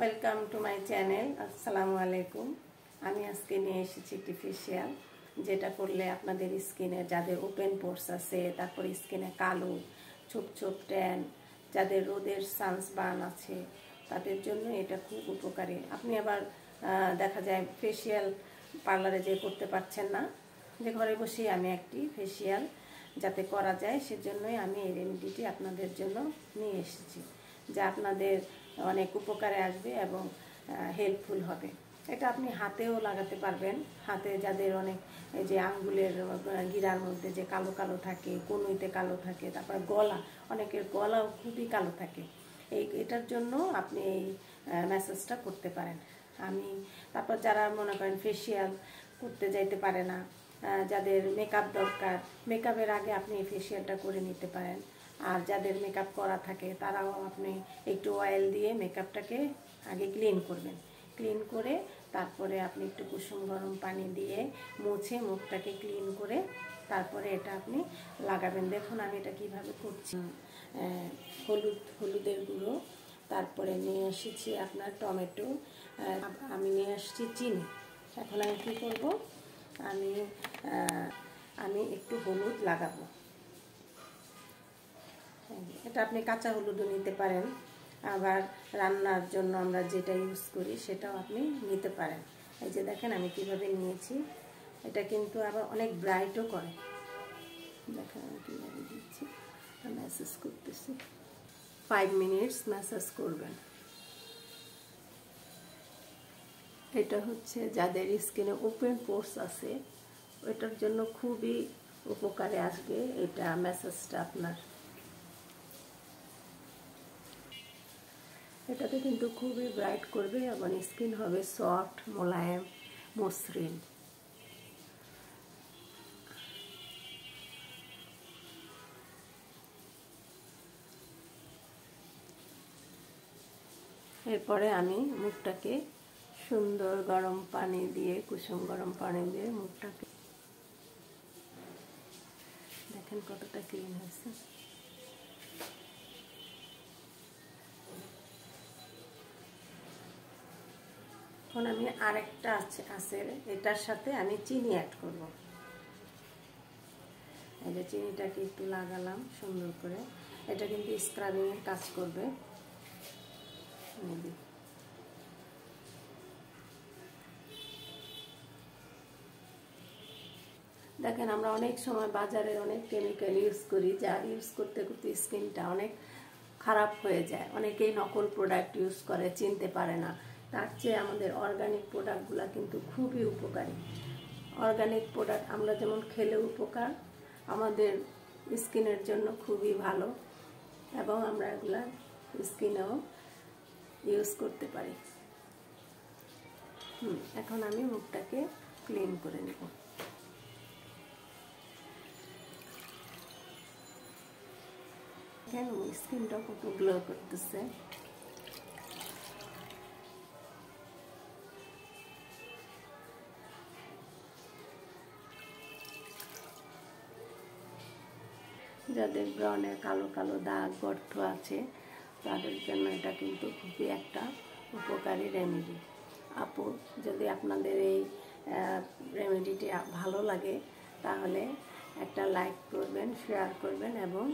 Welcome to my channel. আসসালামু আলাইকুম। আমি আজকে নিয়ে এসেছি একটি ফেসিয়াল, যেটা করলে আপনাদের স্কিনে যাদের ওপেন পোর্স আছে, তারপর স্কিনে কালো ছোপ ছোপ ট্যান, যাদের রোদের সানবার্ন আছে, তাদের জন্য এটা খুব উপকারী। আপনি আবার দেখা যায় ফেসিয়াল পার্লারে যে করতে পারছেন না, যে ঘরে বসেই আমি একটি ফেসিয়াল যাতে করা যায়, সেজন্যই আমি এই রেমেডিটি আপনাদের জন্য নিয়ে এসেছি, যা আপনাদের অনেক উপকারে আসবে এবং হেল্পফুল হবে। এটা আপনি হাতেও লাগাতে পারবেন। হাতে যাদের অনেক এই যে আঙ্গুলের গিরার মধ্যে যে কালো কালো থাকে, কনুইতে কালো থাকে, তারপর গলা, অনেকের গলাও খুবই কালো থাকে, এটার জন্য আপনি এই ম্যাসাজটা করতে পারেন। তারপর যারা মনে করেন ফেসিয়াল করতে যাইতে পারে না, যাদের মেকআপ দরকার, মেকআপের আগে আপনি এই ফেসিয়ালটা করে নিতে পারেন। আর যাদের মেকআপ করা থাকে তারাও আপনি একটু অয়েল দিয়ে মেকআপটাকে আগে ক্লিন করবেন। ক্লিন করে তারপরে আপনি একটু কুসুম গরম পানি দিয়ে মুছে মুখটাকে ক্লিন করে তারপরে এটা আপনি লাগাবেন। দেখুন আমি এটা কিভাবে করছি। হলুদের গুঁড়ো, তারপরে নিয়ে এসেছি আপনার টমেটো, আমি নিয়ে আসছি চিনি। এখন আমি কী করব, আমি একটু হলুদ লাগাবো। এটা আপনি কাঁচা হলুদও নিতে পারেন, আবার রান্নার জন্য আমরা যেটা ইউজ করি সেটাও আপনি নিতে পারেন। এই যে দেখেন আমি কিভাবে নিয়েছি। এটা কিন্তু আবার অনেক ব্রাইটও করে। দেখেন আমি কীভাবে দিচ্ছি, ম্যাসাজ করতেছি। 5 মিনিটস ম্যাসাজ করবেন। এটা হচ্ছে যাদের স্কিনে ওপেন পোর্স আছে, ওটার জন্য খুবই উপকারে আসবে এটা ম্যাসাজটা আপনার। এটাতে কিন্তু খুবই ব্রাইট করবে এবং স্কিন হবে সফট, মোলায়েম, মসৃণ। এরপরে আমি মুখটাকে সুন্দর গরম পানি দিয়ে, কুসুম গরম পানি দিয়ে মুখটাকে, দেখেন কতটা ক্লিন হয়েছে। এখন আমি আরেকটা আছে এটার সাথে আমি চিনি অ্যাড করব। এই যে চিনিটাকে একটু লাগালাম সুন্দর করে। এটা কিন্তু স্ক্রাবিংয়ের কাজ করবে। দেখেন আমরা অনেক সময় বাজারে অনেক কেমিক্যাল ইউজ করি, যার ইউজ করতে করতে স্কিনটা অনেক খারাপ হয়ে যায়। অনেকেই নকল প্রোডাক্ট ইউজ করে, চিনতে পারে না। তার চেয়ে আমাদের অর্গানিক প্রোডাক্টগুলো কিন্তু খুবই উপকারী। অর্গানিক প্রোডাক্ট আমরা যেমন খেলে উপকার, আমাদের স্কিনের জন্য খুবই ভালো, এবং আমরা এগুলা স্কিনেও ইউজ করতে পারি। এখন আমি মুখটাকে ক্লিন করে নেব। দেখেন স্কিনটা কত গ্লো করতেছে। যাদের ব্রণে কালো কালো দাগ গর্ত আছে, তাদের জন্য এটা কিন্তু খুবই একটা উপকারী রেমেডি। আপু, যদি আপনাদের এই রেমেডিটি ভালো লাগে তাহলে একটা লাইক করবেন, শেয়ার করবেন এবং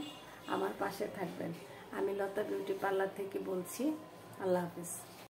আমার পাশে থাকবেন। আমি লতা বিউটি পার্লার থেকে বলছি। আল্লাহ হাফিজ।